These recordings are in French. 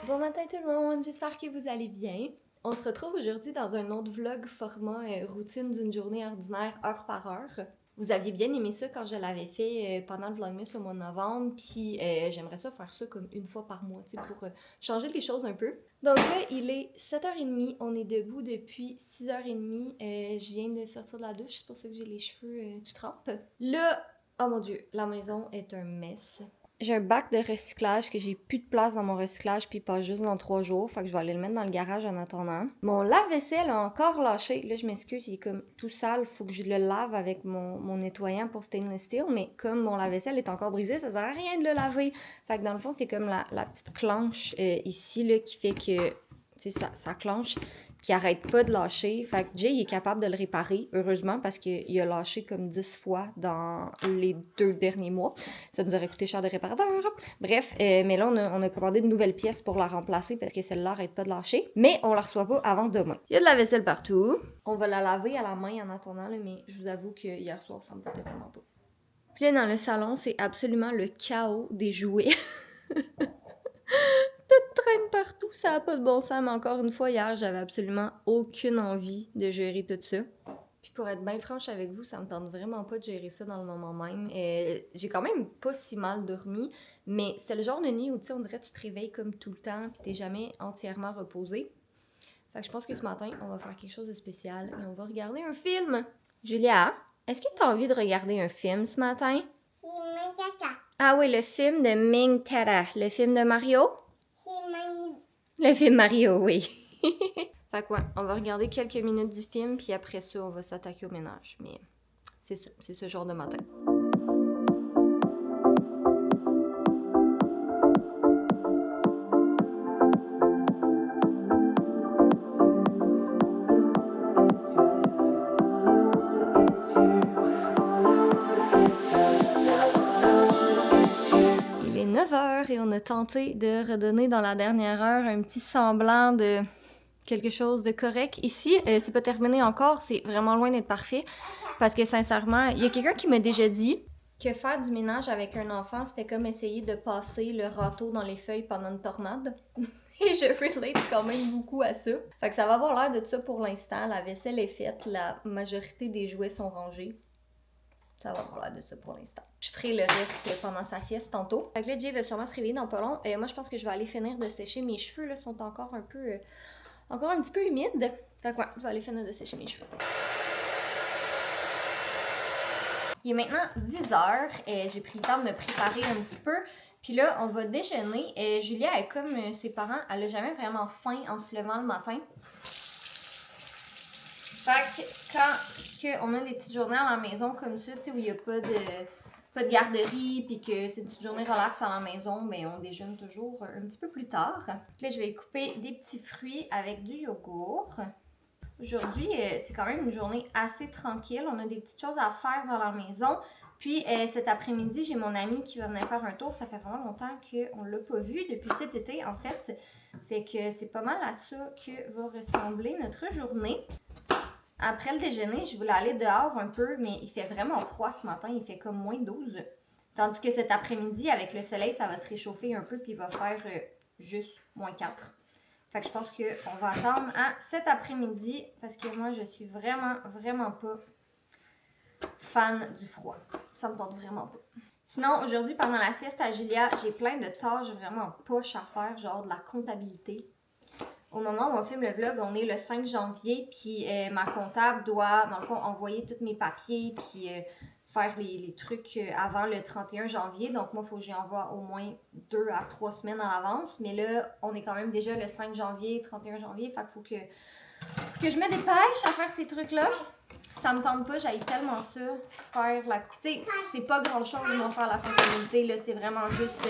Bon matin tout le monde, j'espère que vous allez bien. On se retrouve aujourd'hui dans un autre vlog format routine d'une journée ordinaire heure par heure. Vous aviez bien aimé ça quand je l'avais fait pendant le Vlogmas au mois de novembre, puis j'aimerais ça faire ça comme une fois par mois, tu sais, pour changer les choses un peu. Donc là, il est 7h30, on est debout depuis 6h30, je viens de sortir de la douche, c'est pour ça que j'ai les cheveux tout trempes. Là, oh mon dieu, la maison est un mess. J'ai un bac de recyclage que j'ai plus de place dans mon recyclage puis il passe juste dans 3 jours. Fait que je vais aller le mettre dans le garage en attendant. Mon lave-vaisselle a encore lâché. Là, je m'excuse, il est comme tout sale. Faut que je le lave avec mon nettoyant pour stainless steel. Mais comme mon lave-vaisselle est encore brisé, ça sert à rien de le laver. Fait que dans le fond, c'est comme la petite clenche ici là, qui fait que, tu sais, ça clenche, qui arrête pas de lâcher. Fait que Jay il est capable de le réparer, heureusement, parce qu'il a lâché comme 10 fois dans les 2 derniers mois. Ça nous aurait coûté cher de réparateur. Bref, mais là, on a commandé de nouvelles pièces pour la remplacer parce que celle-là arrête pas de lâcher. Mais on la reçoit pas avant demain. Il y a de la vaisselle partout. On va la laver à la main en attendant, là, mais je vous avoue que hier soir, ça me tentait vraiment pas. Puis là, dans le salon, c'est absolument le chaos des jouets. Traîne partout, ça n'a pas de bon sens, mais encore une fois, hier, j'avais absolument aucune envie de gérer tout ça. Puis pour être bien franche avec vous, ça me tente vraiment pas de gérer ça dans le moment même. J'ai quand même pas si mal dormi, mais c'était le genre de nuit où, tu sais, on dirait que tu te réveilles comme tout le temps, puis t'es jamais entièrement reposé. Fait que je pense que ce matin, on va faire quelque chose de spécial et on va regarder un film. Julia, est-ce que t'as envie de regarder un film ce matin? Ah oui, le film de Ming Tara, le film de Mario? Le film Mario, oui. Fait que ouais, on va regarder quelques minutes du film, puis après ça, on va s'attaquer au ménage. Mais c'est ça, c'est ce genre de matin. Il est 9h et on a tenté de redonner dans la dernière heure un petit semblant de quelque chose de correct. Ici, c'est pas terminé encore, c'est vraiment loin d'être parfait. Parce que sincèrement, il y a quelqu'un qui m'a déjà dit que faire du ménage avec un enfant, c'était comme essayer de passer le râteau dans les feuilles pendant une tornade. Et je relate quand même beaucoup à ça. Fait que ça va avoir l'air de ça pour l'instant. La vaisselle est faite, la majorité des jouets sont rangés. Ça va avoir l'air de ça pour l'instant. Je ferai le reste pendant sa sieste tantôt. Fait que là, Jay va sûrement se réveiller dans pas long. Et moi, je pense que je vais aller finir de sécher mes cheveux. Là, sont encore un petit peu humides. Fait que ouais, je vais aller finir de sécher mes cheveux. Il est maintenant 10h et j'ai pris le temps de me préparer un petit peu. Puis là, on va déjeuner. Julia est comme ses parents, elle a jamais vraiment faim en se levant le matin. Fait que quand on a des petites journées à la maison comme ça, tu sais, où il n'y a pas de garderie, puis que c'est une petite journée relax à la maison, mais on déjeune toujours un petit peu plus tard. Puis là, je vais couper des petits fruits avec du yogourt. Aujourd'hui, c'est quand même une journée assez tranquille. On a des petites choses à faire dans la maison. Puis cet après-midi, j'ai mon amie qui va venir faire un tour. Ça fait vraiment longtemps qu'on ne l'a pas vu depuis cet été, en fait. Fait que c'est pas mal à ça que va ressembler notre journée. Après le déjeuner, je voulais aller dehors un peu, mais il fait vraiment froid ce matin. Il fait comme moins 12. Tandis que cet après-midi, avec le soleil, ça va se réchauffer un peu, puis il va faire juste moins 4. Fait que je pense qu'on va attendre à cet après-midi parce que moi, je suis vraiment pas fan du froid. Ça me tente vraiment pas. Sinon, aujourd'hui, pendant la sieste à Julia, j'ai plein de tâches vraiment poches à faire, genre de la comptabilité. Au moment où on filme le vlog, on est le 5 janvier, puis ma comptable doit, dans le fond, envoyer tous mes papiers, puis faire les trucs avant le 31 janvier. Donc moi, il faut que j'y envoie au moins 2 à 3 semaines à l'avance. Mais là, on est quand même déjà le 5 janvier, 31 janvier. Fait qu'il faut que je me dépêche à faire ces trucs-là. Ça me tente pas, j'aille tellement ça, faire la... Tu sais, c'est pas grand-chose de m'en faire la comptabilité, là. C'est vraiment juste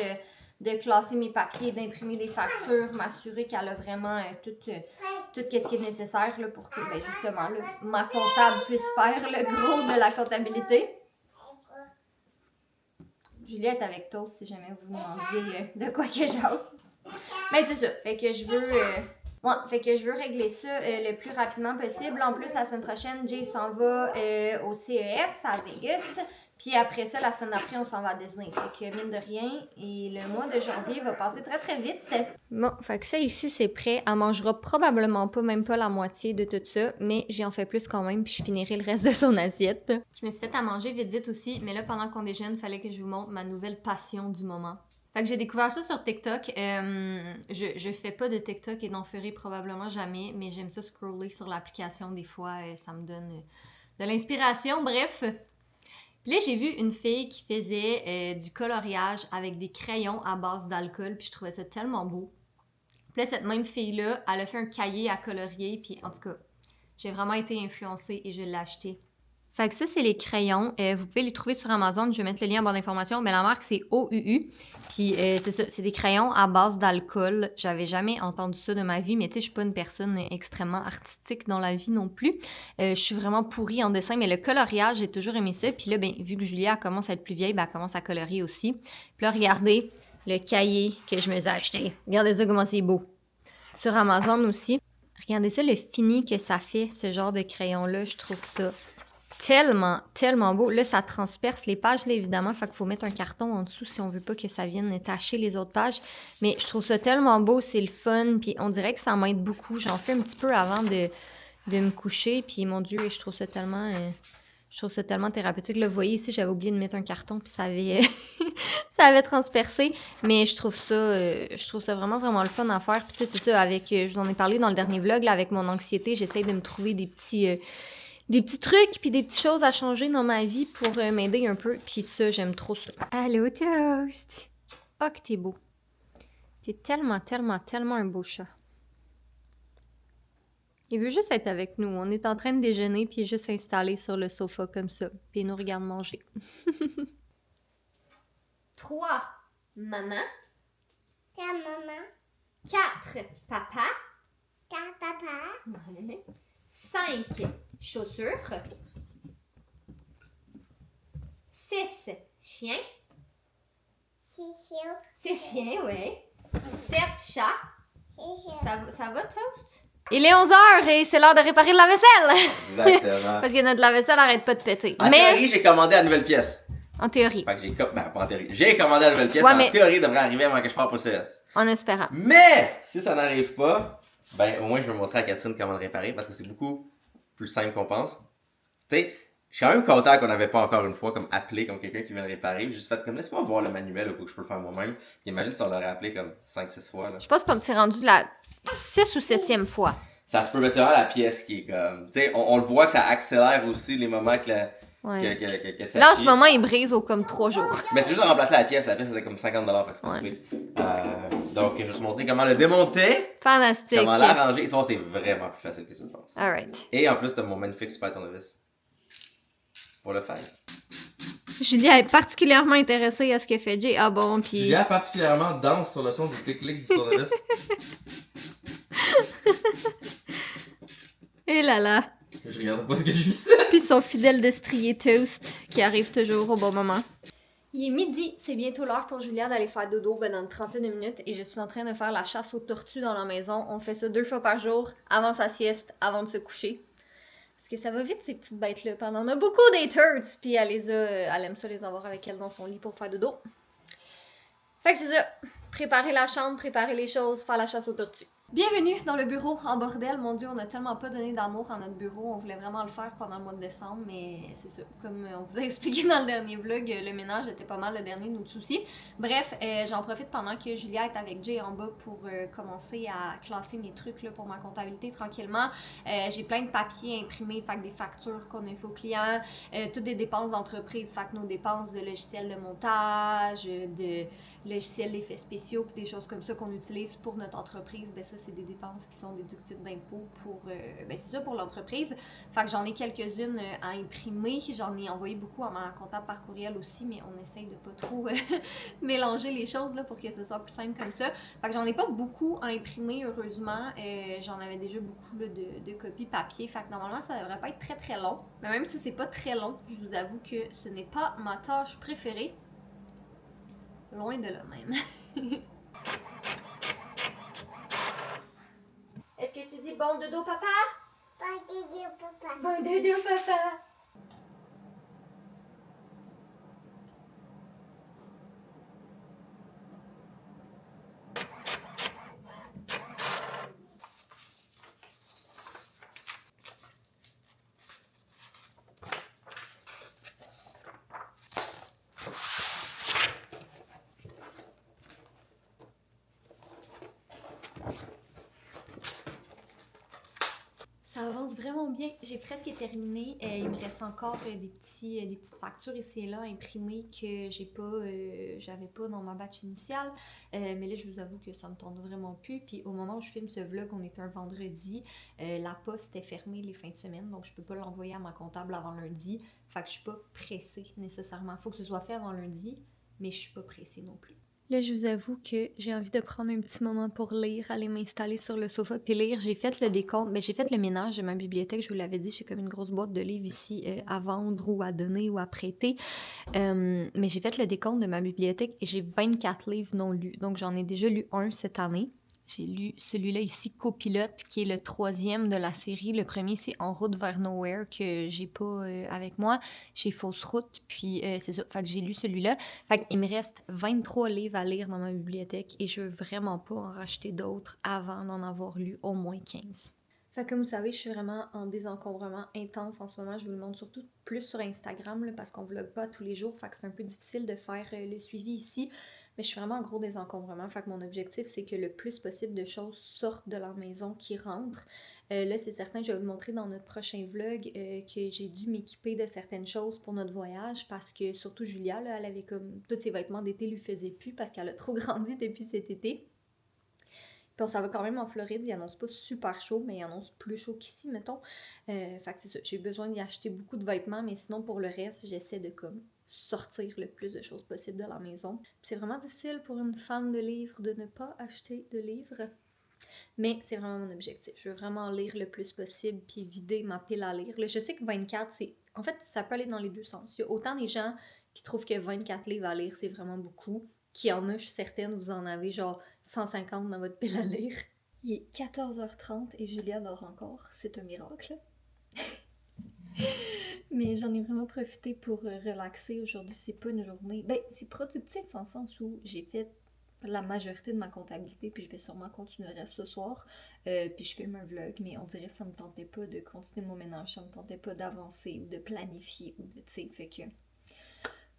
de classer mes papiers, d'imprimer des factures, m'assurer qu'elle a vraiment tout ce qui est nécessaire là, pour que, ben, justement, là, ma comptable puisse faire le gros de la comptabilité. Julia est avec toi si jamais vous demandiez de quoi que j'ose. Mais c'est ça. Fait que je veux régler ça le plus rapidement possible. En plus, la semaine prochaine, Jay s'en va au CES à Vegas. Puis après ça, la semaine d'après, on s'en va à Disney. Fait que mine de rien, et le mois de janvier va passer très très vite. Bon, fait que ça ici, c'est prêt. Elle mangera probablement pas, même pas la moitié de tout ça, mais j'y en fais plus quand même, puis je finirai le reste de son assiette. Je me suis fait à manger vite vite aussi, mais là, pendant qu'on déjeune, il fallait que je vous montre ma nouvelle passion du moment. Fait que j'ai découvert ça sur TikTok. Je fais pas de TikTok et n'en ferai probablement jamais, mais j'aime ça scroller sur l'application des fois. Ça me donne de l'inspiration. Bref. Puis là, j'ai vu une fille qui faisait du coloriage avec des crayons à base d'alcool, puis je trouvais ça tellement beau. Puis là, cette même fille-là, elle a fait un cahier à colorier, puis en tout cas, j'ai vraiment été influencée et je l'ai acheté. Fait que ça, c'est les crayons. Vous pouvez les trouver sur Amazon. Je vais mettre le lien en barre d'informations. Mais la marque, c'est OUU. Puis c'est ça, c'est des crayons à base d'alcool. J'avais jamais entendu ça de ma vie. Mais tu sais, je suis pas une personne extrêmement artistique dans la vie non plus. Je suis vraiment pourrie en dessin. Mais le coloriage, j'ai toujours aimé ça. Puis là, ben, vu que Julia commence à être plus vieille, ben, elle commence à colorier aussi. Puis là, regardez le cahier que je me suis acheté. Regardez ça, comment c'est beau. Sur Amazon aussi. Regardez ça, le fini que ça fait, ce genre de crayon-là. Je trouve ça tellement beau. Là, ça transperce les pages, là, évidemment. Fait qu'il faut mettre un carton en dessous si on veut pas que ça vienne tacher les autres pages. Mais je trouve ça tellement beau, c'est le fun. Puis on dirait que ça m'aide beaucoup. J'en fais un petit peu avant de me coucher. Puis mon Dieu, je trouve ça tellement thérapeutique. Là, vous voyez ici, j'avais oublié de mettre un carton. Puis ça avait, ça avait transpercé. Mais je trouve ça vraiment le fun à faire. Puis tu sais, c'est ça, je vous en ai parlé dans le dernier vlog, là, avec mon anxiété. J'essaie de me trouver des petits trucs puis des petites choses à changer dans ma vie pour m'aider un peu. Puis ça, j'aime trop ça. Allô, Toast! Oh, que t'es beau. T'es tellement un beau chat. Il veut juste être avec nous. On est en train de déjeuner puis il est juste installé sur le sofa comme ça. Puis il nous regarde manger. 3. Maman. 4 maman, 4. Papa. 4 papa, 5. Chaussures. 6. Chien. 6 chiots, 6 chiens, ouais. 7 chats. 6 chiots. Ça va, Toast? Il est 11h et c'est l'heure de réparer de la vaisselle. Exactement. Parce que notre lave-vaisselle n'arrête pas de péter. En théorie, j'ai commandé la nouvelle pièce. En théorie. Fait que pas en théorie. J'ai commandé la nouvelle pièce. Ouais, en mais- théorie, elle devrait arriver avant que je parte pour le CS. En espérant. Mais, si ça n'arrive pas, ben, au moins, je vais montrer à Catherine comment le réparer parce que c'est beaucoup plus simple qu'on pense. Tu sais, je suis quand même content qu'on n'avait pas encore une fois comme appelé comme quelqu'un qui vient le réparer. J'ai juste fait comme, laisse-moi voir le manuel ou quoi que je peux le faire moi-même. Puis imagine si on l'aurait appelé comme 5-6 fois, là. Je pense qu'on s'est rendu la 6 ou 7e fois. Ça se peut, mais c'est vraiment la pièce qui est comme, tu sais, on le voit que ça accélère aussi les moments que Ouais. que ça Là, en ce chie. moment, il brise au comme 3 jours. Mais c'est juste de remplacer la pièce c'était comme 50$, fait que c'est pas Ouais. si pire. Donc je vais te montrer comment le démonter, Fantastique. comment l'arranger, et tu vois c'est vraiment plus facile que tu le penses. Alright. Et en plus t'as mon magnifique super tournevis pour le faire. Julia est particulièrement intéressée à ce que fait Jay. Ah bon, puis... Julia particulièrement danse sur le son du clic-clic du tournevis. Et là là. Je regarde pas ce que je fais. Puis son fidèle destrier Toast qui arrive toujours au bon moment. Il est midi, c'est bientôt l'heure pour Julia d'aller faire dodo dans une trentaine de minutes et je suis en train de faire la chasse aux tortues dans la maison. On fait ça 2 fois par jour, avant sa sieste, avant de se coucher. Parce que ça va vite ces petites bêtes-là. Puis on en a beaucoup des turds, puis elle aime ça les avoir avec elle dans son lit pour faire dodo. Fait que c'est ça, préparer la chambre, préparer les choses, faire la chasse aux tortues. Bienvenue dans le bureau en bordel. Mon Dieu, on a tellement pas donné d'amour à notre bureau. On voulait vraiment le faire pendant le mois de décembre, mais c'est ça. Comme on vous a expliqué dans le dernier vlog, le ménage était pas mal le dernier de nos soucis. Bref, j'en profite pendant que Julia est avec Jay en bas pour commencer à classer mes trucs là, pour ma comptabilité tranquillement. J'ai plein de papiers imprimés, fait que des factures qu'on a fait aux clients, toutes des dépenses d'entreprise, fait que nos dépenses de logiciels de montage, de logiciels d'effets spéciaux, puis des choses comme ça qu'on utilise pour notre entreprise, ben ça c'est des dépenses qui sont déductibles d'impôts pour, ben c'est ça pour l'entreprise. Fait que j'en ai quelques-unes à imprimer, j'en ai envoyé beaucoup à ma comptable par courriel aussi, mais on essaye de pas trop mélanger les choses là pour que ce soit plus simple comme ça. Fait que j'en ai pas beaucoup à imprimer heureusement, j'en avais déjà beaucoup là, de copies papier, fait que normalement ça devrait pas être très très long, mais même si c'est pas très long, je vous avoue que ce n'est pas ma tâche préférée. Loin de là même. Est-ce que tu dis bon dodo papa? Pas de Dieu, papa. Bon dodo papa. vraiment bien. J'ai presque terminé. Il me reste encore des petites factures ici et là imprimées que j'avais pas dans ma batch initiale. Mais là, je vous avoue que ça me tente vraiment plus. Puis au moment où je filme ce vlog, on est un vendredi. La poste est fermée les fins de semaine, donc je peux pas l'envoyer à ma comptable avant lundi. Fait que je suis pas pressée nécessairement. Faut que ce soit fait avant lundi, mais je suis pas pressée non plus. Là, je vous avoue que j'ai envie de prendre un petit moment pour lire, aller m'installer sur le sofa puis lire. J'ai fait le décompte, j'ai fait le ménage de ma bibliothèque, je vous l'avais dit, j'ai comme une grosse boîte de livres ici à vendre ou à donner ou à prêter. Mais j'ai fait le décompte de ma bibliothèque et j'ai 24 livres non lus. Donc j'en ai déjà lu un cette année. J'ai lu celui-là ici, Copilote, qui est le 3e de la série. Le premier, c'est En route vers Nowhere, que j'ai pas avec moi. J'ai Fausse route, puis c'est ça. Fait que j'ai lu celui-là. Fait qu'il me reste 23 livres à lire dans ma bibliothèque et je veux vraiment pas en racheter d'autres avant d'en avoir lu au moins 15. Fait que comme vous savez, je suis vraiment en désencombrement intense en ce moment. Je vous le montre surtout plus sur Instagram là, parce qu'on vlog pas tous les jours. Fait que c'est un peu difficile de faire le suivi ici. Mais je suis vraiment en gros désencombrement. Fait que mon objectif, c'est que le plus possible de choses sortent de la maison, qui rentrent. Là, c'est certain, je vais vous montrer dans notre prochain vlog que j'ai dû m'équiper de certaines choses pour notre voyage parce que surtout Julia, là, elle avait comme... Tous ses vêtements d'été lui faisaient plus parce qu'elle a trop grandi depuis cet été. Puis on s'en va quand même en Floride, il annonce pas super chaud, mais il annonce plus chaud qu'ici, mettons. Fait que c'est ça, j'ai besoin d'y acheter beaucoup de vêtements, mais sinon pour le reste, j'essaie de comme sortir le plus de choses possible de la maison. Puis c'est vraiment difficile pour une fan de livres de ne pas acheter de livres. Mais c'est vraiment mon objectif. Je veux vraiment lire le plus possible puis vider ma pile à lire. Là, je sais que 24, c'est... En fait, ça peut aller dans les deux sens. Il y a autant des gens qui trouvent que 24 livres à lire, c'est vraiment beaucoup. Qu'il y en a, je suis certaine, vous en avez genre 150 dans votre pile à lire. Il est 14h30 et Julia dort encore. C'est un miracle. Mais j'en ai vraiment profité pour relaxer. Aujourd'hui, c'est pas une journée... Ben, c'est productif en sens où j'ai fait la majorité de ma comptabilité, puis je vais sûrement continuer le reste ce soir. Puis je filme un vlog, mais on dirait que ça me tentait pas de continuer mon ménage, ça me tentait pas d'avancer ou de planifier ou de, tu sais, fait que...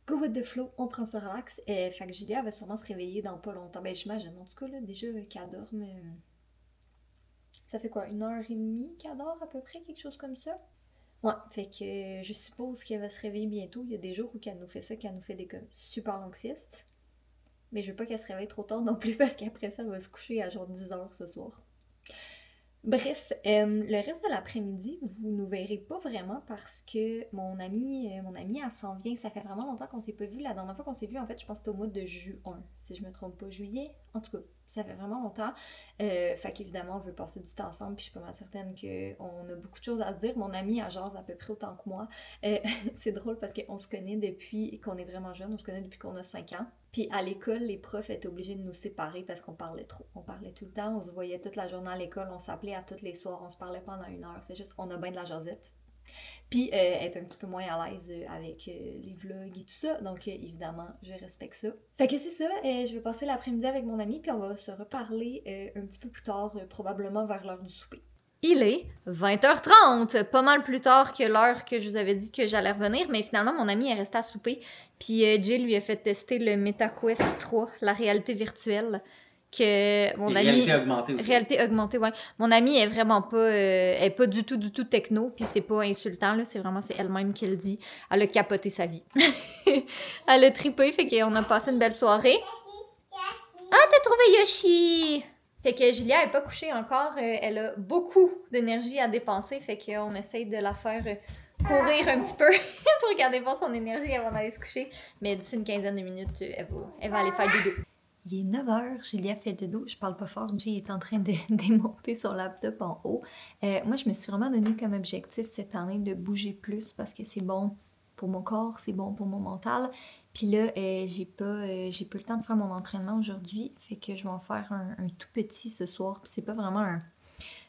Go with the flow, on prend ça relax. Fait que Julia va sûrement se réveiller dans pas longtemps. Ben, j'imagine, en tout cas, là, déjà qu'elle dorme... Ça fait quoi, 1h30 qu'elle dort à peu près, quelque chose comme ça? Ouais, fait que je suppose qu'elle va se réveiller bientôt. Il y a des jours où qu'elle nous fait ça, qu'elle nous fait des comme super longues siestes. Mais je veux pas qu'elle se réveille trop tard non plus parce qu'après ça, elle va se coucher à genre 10h ce soir. Bref, le reste de l'après-midi, vous nous verrez pas vraiment parce que mon amie, elle s'en vient. Ça fait vraiment longtemps qu'on s'est pas vu. La dernière fois qu'on s'est vu, en fait, je pense que c'était au mois de juin, si je me trompe pas, juillet. En tout cas, ça fait vraiment longtemps. Fait qu'évidemment, on veut passer du temps ensemble. Puis je suis pas mal certaine qu'on a beaucoup de choses à se dire. Mon amie, elle jase à peu près autant que moi. C'est drôle parce qu'on se connaît depuis qu'on est vraiment jeune. On se connaît depuis qu'on a 5 ans. Puis à l'école, les profs étaient obligés de nous séparer parce qu'on parlait trop. On parlait tout le temps, on se voyait toute la journée à l'école, on s'appelait à tous les soirs, on se parlait pendant 1 heure. C'est juste, on a bien de la jasette. Puis elle est un petit peu moins à l'aise avec les vlogs et tout ça, donc évidemment, je respecte ça. Fait que c'est ça, je vais passer l'après-midi avec mon ami, puis on va se reparler un petit peu plus tard, probablement vers l'heure du souper. Il est 20h30, pas mal plus tard que l'heure que je vous avais dit que j'allais revenir, mais finalement, mon ami est resté à souper. Puis Jill lui a fait tester le MetaQuest 3, la réalité virtuelle, que mon ami... Réalité augmentée aussi. Réalité augmentée, ouais. Mon amie est vraiment pas... elle est pas du tout techno, puis c'est pas insultant, là, c'est elle-même qui le dit. Elle a capoté sa vie. Elle a trippé, fait qu'on a passé une belle soirée. Ah, t'as trouvé Yoshi! Fait que Julia n'est pas couchée encore, elle a beaucoup d'énergie à dépenser, fait qu'on essaye de la faire courir un petit peu pour qu'elle dépense son énergie avant d'aller se coucher. Mais d'ici une quinzaine de minutes, elle va aller faire dodo. Il est 9h, Julia fait dodo, je parle pas fort, Jay est en train de démonter son laptop en haut. Moi, je me suis vraiment donné comme objectif cette année de bouger plus parce que c'est bon pour mon corps, c'est bon pour mon mental. Puis là, j'ai pas le temps de faire mon entraînement aujourd'hui, fait que je vais en faire un tout petit ce soir. Puis c'est pas vraiment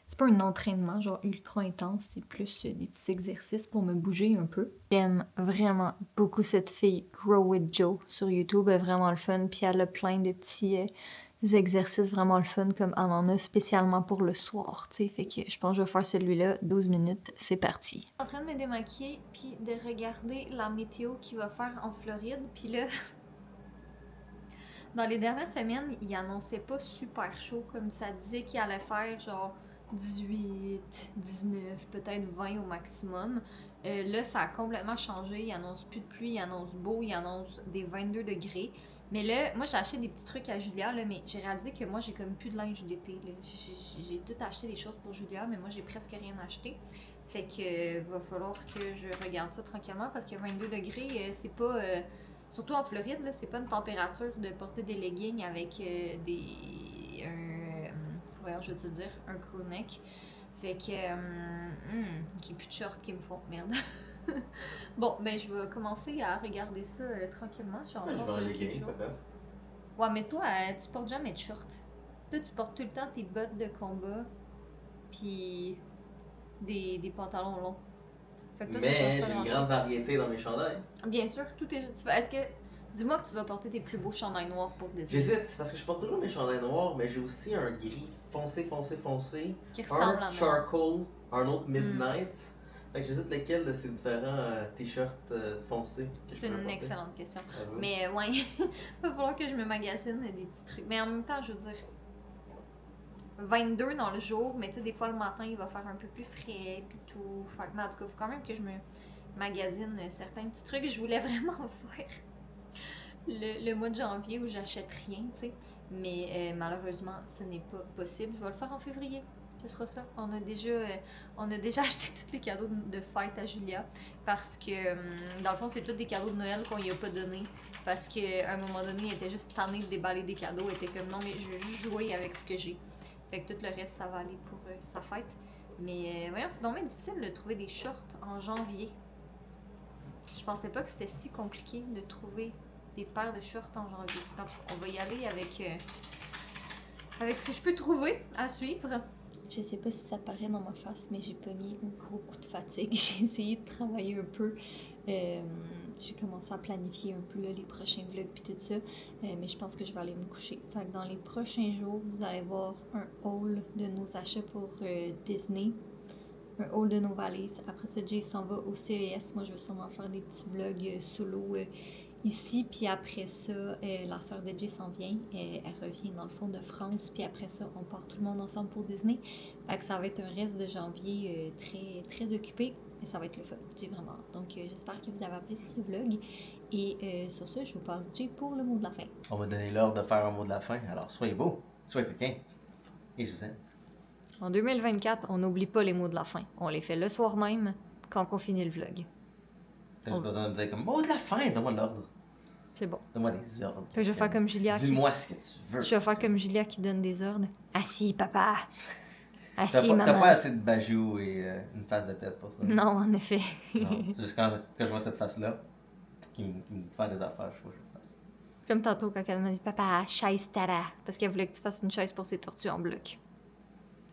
c'est pas un entraînement genre ultra intense, c'est plus des petits exercices pour me bouger un peu. J'aime vraiment beaucoup cette fille Grow with Joe sur YouTube, elle est vraiment le fun. Puis elle a plein de petits exercices vraiment le fun comme elle en a spécialement pour le soir, tu sais. Fait que je pense que je vais faire celui-là, 12 minutes, c'est parti. Je suis en train de me démaquiller puis de regarder la météo qu'il va faire en Floride. Puis là, dans les dernières semaines, il annonçait pas super chaud comme ça disait qu'il allait faire genre 18, 19, peut-être 20 au maximum. Là, ça a complètement changé. Il annonce plus de pluie, il annonce beau, il annonce des 22 degrés. Mais là, moi, j'ai acheté des petits trucs à Julia, là, mais j'ai réalisé que moi, j'ai comme plus de linge d'été. Là. J'ai tout acheté des choses pour Julia, mais moi, j'ai presque rien acheté. Fait que va falloir que je regarde ça tranquillement parce que 22 degrés, c'est pas. Surtout en Floride, là, c'est pas une température de porter des leggings avec voyons, je vais te dire, un crew neck. Fait que j'ai plus de shorts qui me font merde. Bon, ben je vais commencer à regarder ça tranquillement. J'ai Moi, je vais encore en quelques legging, jours. pas grave. Ouais, mais toi, tu portes jamais de shorts. Toi, tu portes tout le temps tes bottes de combat, puis des pantalons longs. Fait que toi, ça change Mais pas j'ai une grand-chose. grande variété dans mes chandails. Bien sûr, tout est. Est-ce que. Dis-moi que tu vas porter tes plus beaux chandails noirs pour Disney. J'hésite, c'est parce que je porte toujours mes chandails noirs, mais j'ai aussi un gris foncé, Qui ressemble à un moi. charcoal, un autre midnight. Fait que j'hésite lequel de ces différents t-shirts foncés que je C'est peux une porter. excellente question. À vous. Mais ouais, il va falloir que je me magasine des petits trucs. Mais en même temps, je veux dire, 22 dans le jour, mais tu sais, des fois le matin, il va faire un peu plus frais, puis tout. Fait que, mais en tout cas, il faut quand même que je me magasine certains petits trucs. Je voulais vraiment faire le mois de janvier où j'achète rien, tu sais. Mais malheureusement, ce n'est pas possible. Je vais le faire en février. Ce sera ça. On a déjà acheté tous les cadeaux de fête à Julia parce que, dans le fond, c'est tous des cadeaux de Noël qu'on lui a pas donnés parce qu'à un moment donné, elle était juste tannée de déballer des cadeaux. Elle était comme non, mais je veux juste jouer avec ce que j'ai. Fait que tout le reste, ça va aller pour sa fête. Mais voyons, c'est donc bien difficile de trouver des shorts en janvier. Je pensais pas que c'était si compliqué de trouver des paires de shorts en janvier. Donc, on va y aller avec ce que je peux trouver à suivre. Je sais pas si ça paraît dans ma face, mais j'ai pogné un gros coup de fatigue. J'ai essayé de travailler un peu. J'ai commencé à planifier un peu là, les prochains vlogs puis tout ça. Mais je pense que je vais aller me coucher. Fait que dans les prochains jours, vous allez voir un haul de nos achats pour Disney. Un haul de nos valises. Après ça, Jay s'en va au CES. Moi, je vais sûrement faire des petits vlogs solo ici. Puis après ça, la soeur de Jay s'en vient. Elle revient dans le fond de France. Puis après ça, on part tout le monde ensemble pour Disney. Fait que ça va être un reste de janvier très, très occupé. Mais ça va être le fun. J'ai vraiment hâte. Donc, j'espère que vous avez apprécié ce vlog. Et sur ce, je vous passe Jay pour le mot de la fin. On va donner l'ordre de faire un mot de la fin. Alors, soyez beau, soyez coquin. Et je vous aime. En 2024, on n'oublie pas les mots de la fin. On les fait le soir même, quand on finit le vlog. T'as juste besoin de me dire comme mot de la fin, donne-moi l'ordre. C'est bon. Donne-moi des ordres. Fait que je vais faire comme Julia. Dis-moi ce que tu veux. Je vais faire comme Julia qui donne des ordres. Assis, papa. T'as Assis, pas, maman. t'as pas assez de bajou et une face de pète pour ça. Non, en effet. Non, c'est juste quand je vois cette face-là, qui me dit de faire des affaires, je sais pas que je le fasse. Comme tantôt quand elle m'a dit papa, chaise tara. Parce qu'elle voulait que tu fasses une chaise pour ses tortues en bloc.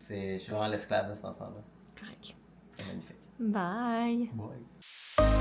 Je suis vraiment l'esclave de cet enfant-là. Correct. C'est magnifique. Bye. Bye.